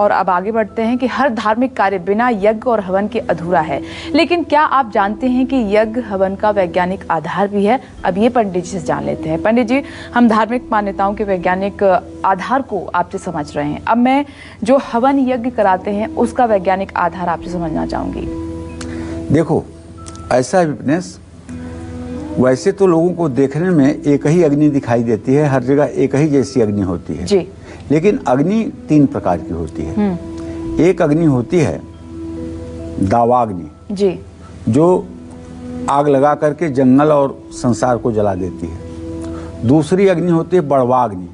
और अब आगे बढ़ते हैं कि हर धार्मिक कार्य बिना यज्ञ और हवन के अधूरा है। लेकिन क्या आप जानते हैं कि यज्ञ हवन का वैज्ञानिक आधार भी है? अब ये पंडित जी से जान लेते हैं। पंडित जी, हम धार्मिक मान्यताओं के वैज्ञानिक आधार को आपसे समझ रहे हैं। अब मैं जो हवन यज्ञ कराते हैं उसका वैज्ञानिक आधार आपसे समझना चाहूंगी। देखो, ऐसा विटनेस, वैसे तो लोगों को देखने में एक ही अग्नि दिखाई देती है, हर जगह एक ही जैसी अग्नि होती है जी। लेकिन अग्नि 3 प्रकार की होती है। एक अग्नि होती है दावाग्नि जी, जो आग लगा करके जंगल और संसार को जला देती है। दूसरी अग्नि होती है बड़वाग्नि,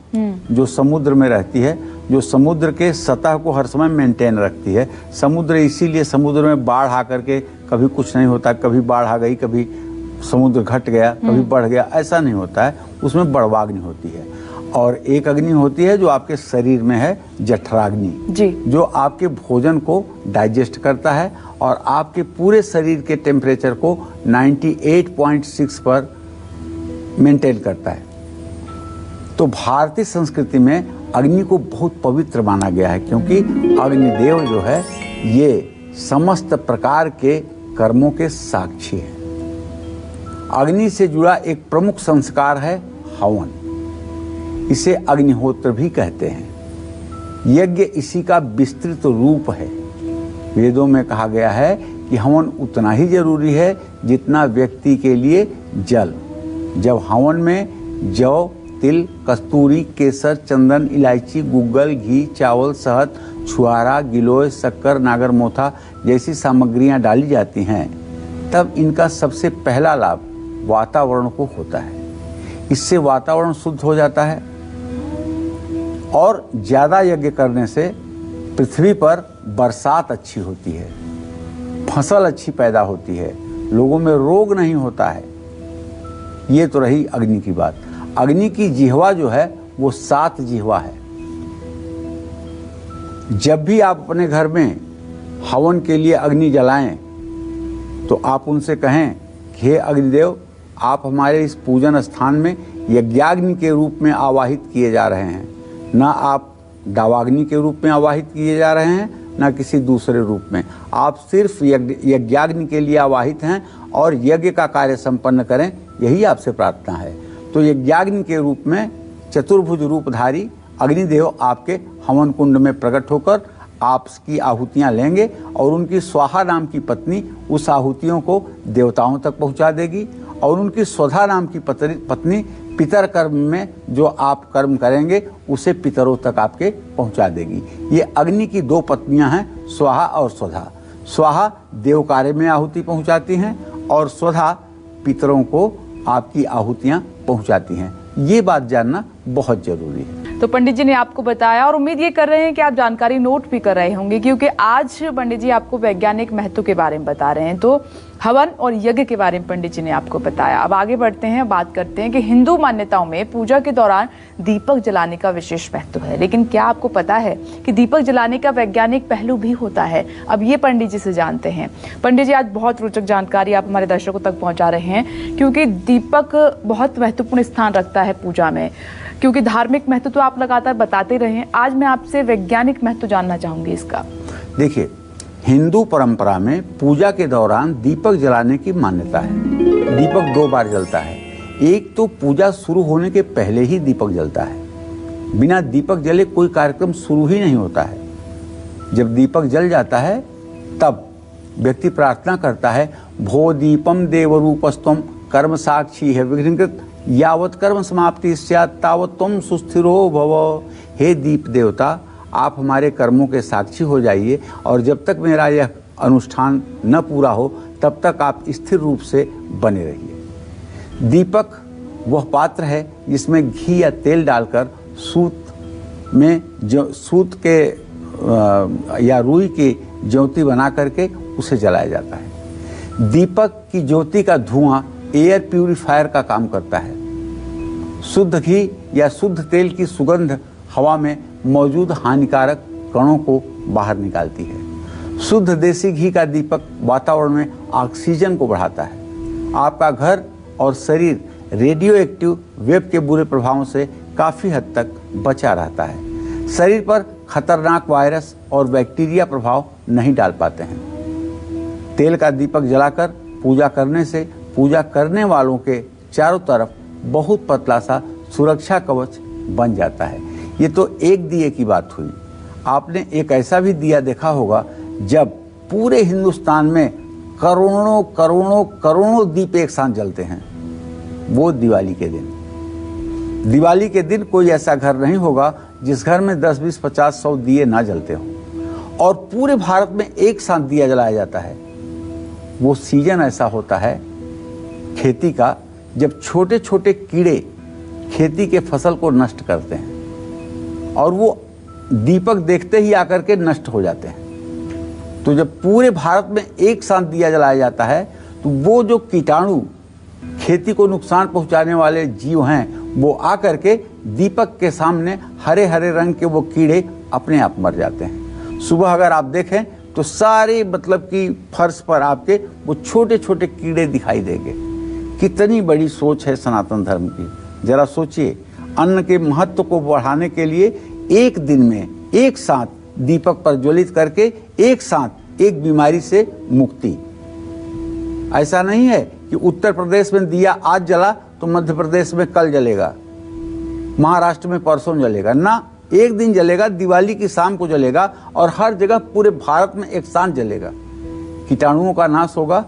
जो समुद्र में रहती है, जो समुद्र के सतह को हर समय मेंटेन रखती है। समुद्र इसीलिए समुद्र में बाढ़ आकर के कभी कुछ नहीं होता, कभी बाढ़ आ गई, कभी समुद्र घट गया, कभी बढ़ गया, ऐसा नहीं होता है। उसमें बड़वाग्नि होती है। और एक अग्नि होती है जो आपके शरीर में है, जठराग्नि जी, जो आपके भोजन को डाइजेस्ट करता है और आपके पूरे शरीर के टेम्परेचर को 98.6 पर मेंटेन करता है। तो भारतीय संस्कृति में अग्नि को बहुत पवित्र माना गया है, क्योंकि अग्निदेव जो है ये समस्त प्रकार के कर्मों के साक्षी है। अग्नि से जुड़ा एक प्रमुख संस्कार है हवन। इसे अग्निहोत्र भी कहते हैं। यज्ञ इसी का विस्तृत रूप है। वेदों में कहा गया है कि हवन उतना ही जरूरी है जितना व्यक्ति के लिए जल। जब हवन में जौ, तिल, कस्तूरी, केसर, चंदन, इलायची, गुग्गल, घी, चावल, शहद, छुआरा, गिलोय, शक्कर, नागरमोथा जैसी सामग्रियां डाली जाती हैं, तब इनका सबसे पहला लाभ वातावरण को होता है। इससे वातावरण शुद्ध हो जाता है और ज्यादा यज्ञ करने से पृथ्वी पर बरसात अच्छी होती है, फसल अच्छी पैदा होती है, लोगों में रोग नहीं होता है। ये तो रही अग्नि की बात। अग्नि की जिह्वा जो है वो 7 जिह्वा है। जब भी आप अपने घर में हवन के लिए अग्नि जलाएं तो आप उनसे कहें कि हे अग्निदेव, आप हमारे इस पूजन स्थान में यज्ञाग्नि के रूप में आवाहित किए जा रहे हैं। ना आप दावाग्नि के रूप में आवाहित किए जा रहे हैं, ना किसी दूसरे रूप में। आप सिर्फ यज्ञाग्नि के लिए आवाहित हैं और यज्ञ का कार्य संपन्न करें, यही आपसे प्रार्थना है। तो यज्ञाग्नि के रूप में चतुर्भुज रूपधारी अग्निदेव आपके हवन कुंड में प्रकट होकर आपकी आहुतियां लेंगे और उनकी स्वाहा नाम की पत्नी उस आहुतियों को देवताओं तक पहुंचा देगी और उनकी स्वधा नाम की पत्नी पितर कर्म में जो आप कर्म करेंगे उसे पितरों तक आपके पहुंचा देगी। ये अग्नि की 2 पत्नियां हैं, स्वाहा और स्वधा। स्वाहा देव कार्य में आहुति पहुंचाती हैं और स्वधा पितरों को आपकी आहुतियां पहुंचाती हैं। ये बात जानना बहुत जरूरी है। तो पंडित जी ने आपको बताया और उम्मीद ये कर रहे हैं कि आप जानकारी नोट भी कर रहे होंगे, क्योंकि आज पंडित जी आपको वैज्ञानिक महत्व के बारे में बता रहे हैं। तो हवन और यज्ञ के बारे में पंडित जी ने आपको बताया। अब आगे बढ़ते हैं, बात करते हैं कि हिंदू मान्यताओं में पूजा के दौरान दीपक जलाने का विशेष महत्व है। लेकिन क्या आपको पता है कि दीपक जलाने का वैज्ञानिक पहलू भी होता है? अब ये पंडित जी से जानते हैं। पंडित जी, आज बहुत रोचक जानकारी आप हमारे दर्शकों तक पहुंचा रहे हैं, क्योंकि दीपक बहुत महत्वपूर्ण स्थान रखता है पूजा में। क्योंकि धार्मिक महत्व तो आप लगातार बताते रहे हैं, आज मैं आपसे वैज्ञानिक महत्व जानना चाहूंगी इसका। देखिए, हिंदू परंपरा में पूजा के दौरान दीपक जलाने की मान्यता है। दीपक 2 बार जलता है। एक तो पूजा शुरू होने के पहले ही दीपक जलता है। बिना दीपक जले कोई कार्यक्रम शुरू ही नहीं होता है। जब दीपक जल जाता है तब व्यक्ति प्रार्थना करता है, भो दीपम देवरूपस्तम कर्म साक्षी है विघ्नकृत यावत कर्म समाप्ति स्यात् तावत तुम सुस्थिरो भव। हे दीप देवता, आप हमारे कर्मों के साक्षी हो जाइए और जब तक मेरा यह अनुष्ठान न पूरा हो तब तक आप स्थिर रूप से बने रहिए। दीपक वह पात्र है जिसमें घी या तेल डालकर सूत के या रुई की ज्योति बना करके उसे जलाया जाता है। दीपक की ज्योति का धुआं एयर प्यूरिफायर का काम करता है। शुद्ध घी या शुद्ध तेल की सुगंध हवा में मौजूद हानिकारक कणों को बाहर निकालती है। शुद्ध देसी घी का दीपक वातावरण में ऑक्सीजन को बढ़ाता है। आपका घर और शरीर रेडियो एक्टिव वेव के बुरे प्रभावों से काफी हद तक बचा रहता है। शरीर पर खतरनाक वायरस और बैक्टीरिया प्रभाव नहीं डाल पाते हैं। तेल का दीपक जलाकर पूजा करने से पूजा करने वालों के चारों तरफ बहुत पतला सा सुरक्षा कवच बन जाता है। ये तो एक दिए की बात हुई। आपने एक ऐसा भी दिया देखा होगा जब पूरे हिंदुस्तान में करोड़ों करोड़ों करोड़ों दीप एक साथ जलते हैं, वो दिवाली के दिन। दिवाली के दिन कोई ऐसा घर नहीं होगा जिस घर में 10, 20, 50, 100 दिए ना जलते हों और पूरे भारत में एक साथ दिया जलाया जाता है। वो सीजन ऐसा होता है खेती का जब छोटे छोटे कीड़े खेती के फसल को नष्ट करते हैं और वो दीपक देखते ही आकर के नष्ट हो जाते हैं। तो जब पूरे भारत में एक साथ दिया जलाया जाता है तो वो जो कीटाणु खेती को नुकसान पहुंचाने वाले जीव हैं वो आकर के दीपक के सामने हरे हरे रंग के वो कीड़े अपने आप मर जाते हैं। सुबह अगर आप देखें तो सारे मतलब कि फर्श पर आपके वो छोटे छोटे कीड़े दिखाई देंगे। कितनी बड़ी सोच है सनातन धर्म की। जरा सोचिए, अन्न के महत्व को बढ़ाने के लिए एक दिन में एक साथ दीपक प्रज्वलित करके एक साथ एक बीमारी से मुक्ति। ऐसा नहीं है कि उत्तर प्रदेश में दिया आज जला तो मध्य प्रदेश में कल जलेगा, महाराष्ट्र में परसों जलेगा ना, एक दिन जलेगा, दिवाली की शाम को जलेगा और हर जगह पूरे भारत में एक साथ जलेगा। कीटाणुओं का नाश होगा,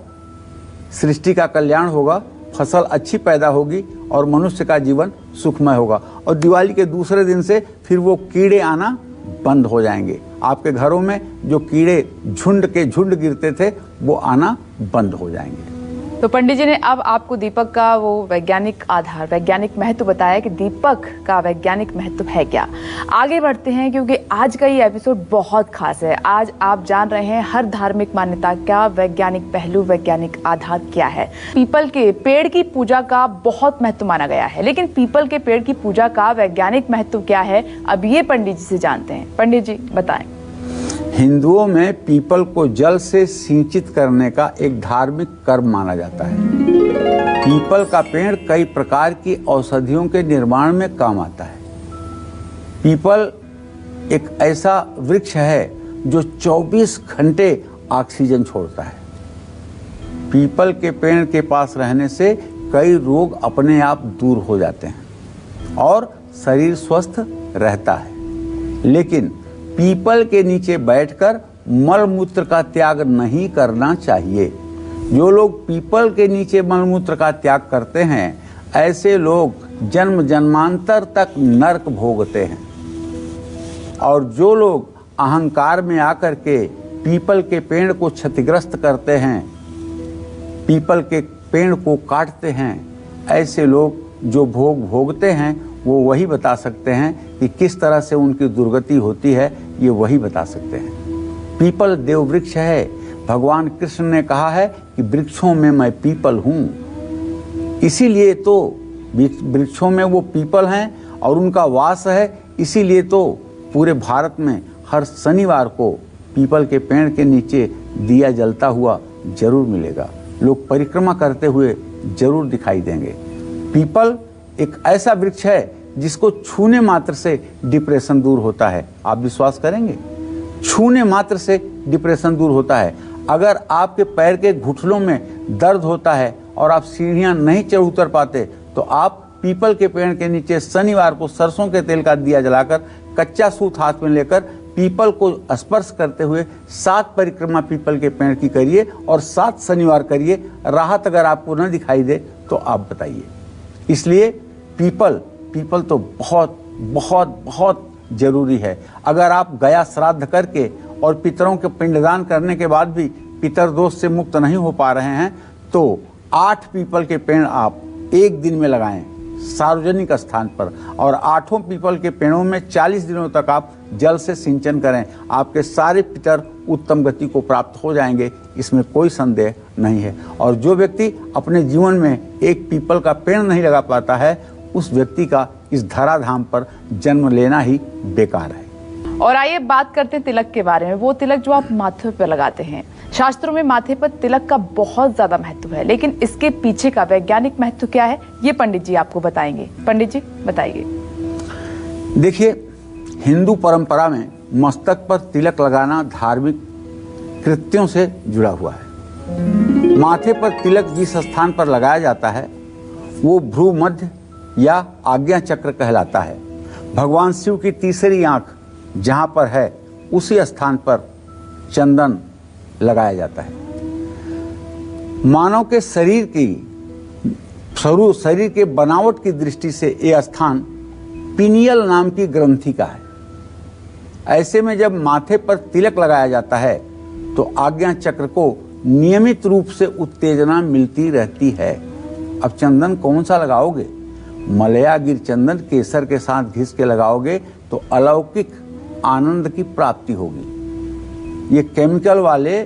सृष्टि का कल्याण होगा, फसल अच्छी पैदा होगी और मनुष्य का जीवन सुखमय होगा। और दिवाली के दूसरे दिन से फिर वो कीड़े आना बंद हो जाएंगे। आपके घरों में जो कीड़े झुंड के झुंड गिरते थे वो आना बंद हो जाएंगे। तो पंडित जी ने अब आपको दीपक का वो वैज्ञानिक आधार, वैज्ञानिक महत्व बताया कि दीपक का वैज्ञानिक महत्व है क्या। आगे बढ़ते हैं क्योंकि आज का ये एपिसोड बहुत खास है। आज आप जान रहे हैं हर धार्मिक मान्यता का वैज्ञानिक पहलू, वैज्ञानिक आधार क्या है। पीपल के पेड़ की पूजा का बहुत महत्व माना गया है, लेकिन पीपल के पेड़ की पूजा का वैज्ञानिक महत्व क्या है, अब ये पंडित जी से जानते हैं। पंडित जी बताएं। हिंदुओं में पीपल को जल से सिंचित करने का एक धार्मिक कर्म माना जाता है। पीपल का पेड़ कई प्रकार की औषधियों के निर्माण में काम आता है। पीपल एक ऐसा वृक्ष है जो 24 घंटे ऑक्सीजन छोड़ता है। पीपल के पेड़ के पास रहने से कई रोग अपने आप दूर हो जाते हैं और शरीर स्वस्थ रहता है। लेकिन पीपल के नीचे बैठकर मल मूत्र का त्याग नहीं करना चाहिए। जो लोग पीपल के नीचे मल मूत्र का त्याग करते हैं ऐसे लोग जन्म जन्मांतर तक नरक भोगते हैं। और जो लोग अहंकार में आकर के पीपल के पेड़ को क्षतिग्रस्त करते हैं, पीपल के पेड़ को काटते हैं, ऐसे लोग जो भोग भोगते हैं वो वही बता सकते हैं कि किस तरह से उनकी दुर्गति होती है, ये वही बता सकते हैं। पीपल देव वृक्ष है। भगवान कृष्ण ने कहा है कि वृक्षों में मैं पीपल हूँ। इसीलिए तो वृक्षों में वो पीपल हैं और उनका वास है। इसीलिए तो पूरे भारत में हर शनिवार को पीपल के पेड़ के नीचे दिया जलता हुआ जरूर मिलेगा। लोग परिक्रमा करते हुए जरूर दिखाई देंगे। पीपल एक ऐसा वृक्ष है जिसको छूने मात्र से डिप्रेशन दूर होता है। आप विश्वास करेंगे? छूने मात्र से डिप्रेशन दूर होता है। अगर आपके पैर के घुटनों में दर्द होता है और आप सीढ़ियां नहीं चढ़ उतर पाते तो आप पीपल के पेड़ के नीचे शनिवार को सरसों के तेल का दिया जलाकर कच्चा सूत हाथ में लेकर पीपल को स्पर्श करते हुए 7 परिक्रमा पीपल के पेड़ की करिए और 7 शनिवार करिए। राहत अगर आपको न दिखाई दे तो आप बताइए। इसलिए पीपल तो बहुत बहुत बहुत जरूरी है। अगर आप गया श्राद्ध करके और पितरों के पिंडदान करने के बाद भी पितर दोष से मुक्त नहीं हो पा रहे हैं तो 8 पीपल के पेड़ आप एक दिन में लगाएं सार्वजनिक स्थान पर और 8 पीपल के पेड़ों में 40 दिनों तक आप जल से सिंचन करें। आपके सारे पितर उत्तम गति को प्राप्त हो जाएंगे, इसमें कोई संदेह नहीं है। और जो व्यक्ति अपने जीवन में एक पीपल का पेड़ नहीं लगा पाता है उस व्यक्ति का इस धराधाम पर जन्म लेना ही बेकार है। और आइए बात करते हैं तिलक के बारे में। वो तिलक जो आप माथे पर लगाते हैं, शास्त्रों में माथे पर तिलक का बहुत ज्यादा महत्व है, लेकिन इसके पीछे का वैज्ञानिक महत्व क्या है ये पंडित जी आपको बताएंगे। पंडित जी बताइए। देखिए, हिंदू परंपरा में मस्तक पर तिलक लगाना धार्मिक कृत्यों से जुड़ा हुआ है। माथे पर तिलक जिस स्थान पर लगाया जाता है वो भ्रू मध्य या आज्ञा चक्र कहलाता है। भगवान शिव की तीसरी आंख जहां पर है उसी स्थान पर चंदन लगाया जाता है। मानव के शरीर के बनावट की दृष्टि से यह स्थान पिनियल नाम की ग्रंथि का है। ऐसे में जब माथे पर तिलक लगाया जाता है तो आज्ञा चक्र को नियमित रूप से उत्तेजना मिलती रहती है। अब चंदन कौन सा लगाओगे? मलया गिर चंदन केसर के साथ घिस के लगाओगे तो अलौकिक आनंद की प्राप्ति होगी। ये केमिकल वाले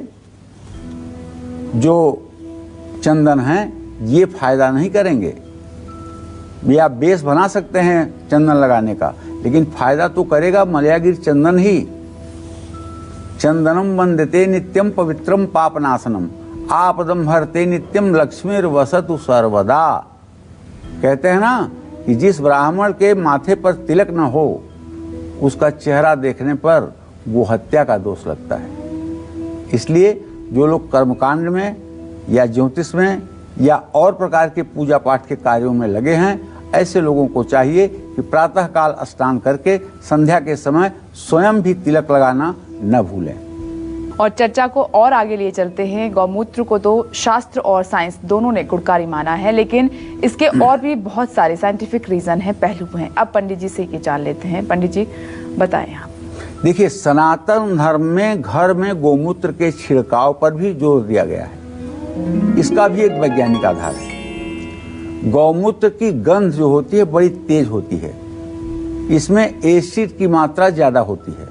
जो चंदन हैं ये फायदा नहीं करेंगे। ये आप बेस बना सकते हैं चंदन लगाने का, लेकिन फायदा तो करेगा मलयागिर चंदन ही। चंदनम वंदते नित्यम पवित्रम पापनाशनम आपदम हरते नित्यम लक्ष्मीर वसतु सर्वदा। कहते हैं ना कि जिस ब्राह्मण के माथे पर तिलक न हो उसका चेहरा देखने पर वो हत्या का दोष लगता है। इसलिए जो लोग कर्मकांड में या ज्योतिष में या और प्रकार के पूजा पाठ के कार्यों में लगे हैं, ऐसे लोगों को चाहिए कि प्रातः काल स्नान करके संध्या के समय स्वयं भी तिलक लगाना न भूलें। और चर्चा को और आगे लिए चलते हैं। गौमूत्र को तो शास्त्र और साइंस दोनों ने गुणकारी माना है, लेकिन इसके और भी बहुत सारे साइंटिफिक रीजन हैं, पहलू हैं। अब पंडित जी से ये जान लेते हैं। पंडित जी बताएं आप। देखिए, सनातन धर्म में घर में गौमूत्र के छिड़काव पर भी जोर दिया गया है। इसका भी एक वैज्ञानिक आधार है। गौमूत्र की गंध जो होती है बड़ी तेज होती है। इसमें एसिड की मात्रा ज्यादा होती है।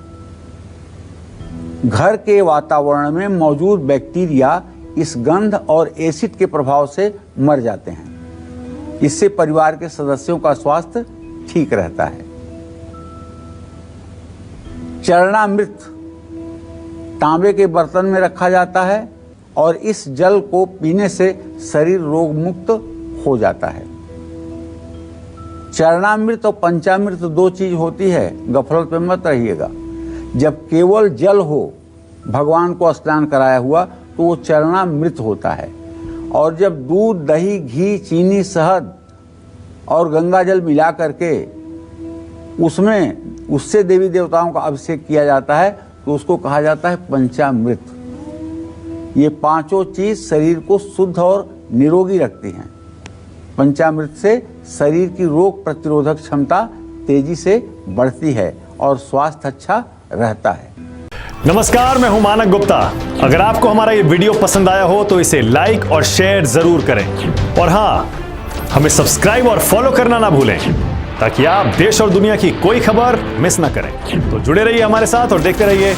घर के वातावरण में मौजूद बैक्टीरिया इस गंध और एसिड के प्रभाव से मर जाते हैं। इससे परिवार के सदस्यों का स्वास्थ्य ठीक रहता है। चरणामृत तांबे के बर्तन में रखा जाता है और इस जल को पीने से शरीर रोग मुक्त हो जाता है। चरणामृत और पंचामृत दो चीज होती है, गफलत में मत रहिएगा। जब केवल जल हो भगवान को स्नान कराया हुआ तो वो चरणामृत होता है, और जब दूध, दही, घी, चीनी, शहद और गंगा जल मिला करके उससे देवी देवताओं का अभिषेक किया जाता है तो उसको कहा जाता है पंचामृत। ये पांचों चीज शरीर को शुद्ध और निरोगी रखती हैं। पंचामृत से शरीर की रोग प्रतिरोधक क्षमता तेजी से बढ़ती है और स्वास्थ्य अच्छा रहता है। नमस्कार, मैं हूं मानक गुप्ता। अगर आपको हमारा ये वीडियो पसंद आया हो तो इसे लाइक और शेयर जरूर करें, और हां, हमें सब्सक्राइब और फॉलो करना ना भूलें ताकि आप देश और दुनिया की कोई खबर मिस ना करें। तो जुड़े रहिए हमारे साथ और देखते रहिए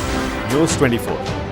News 24।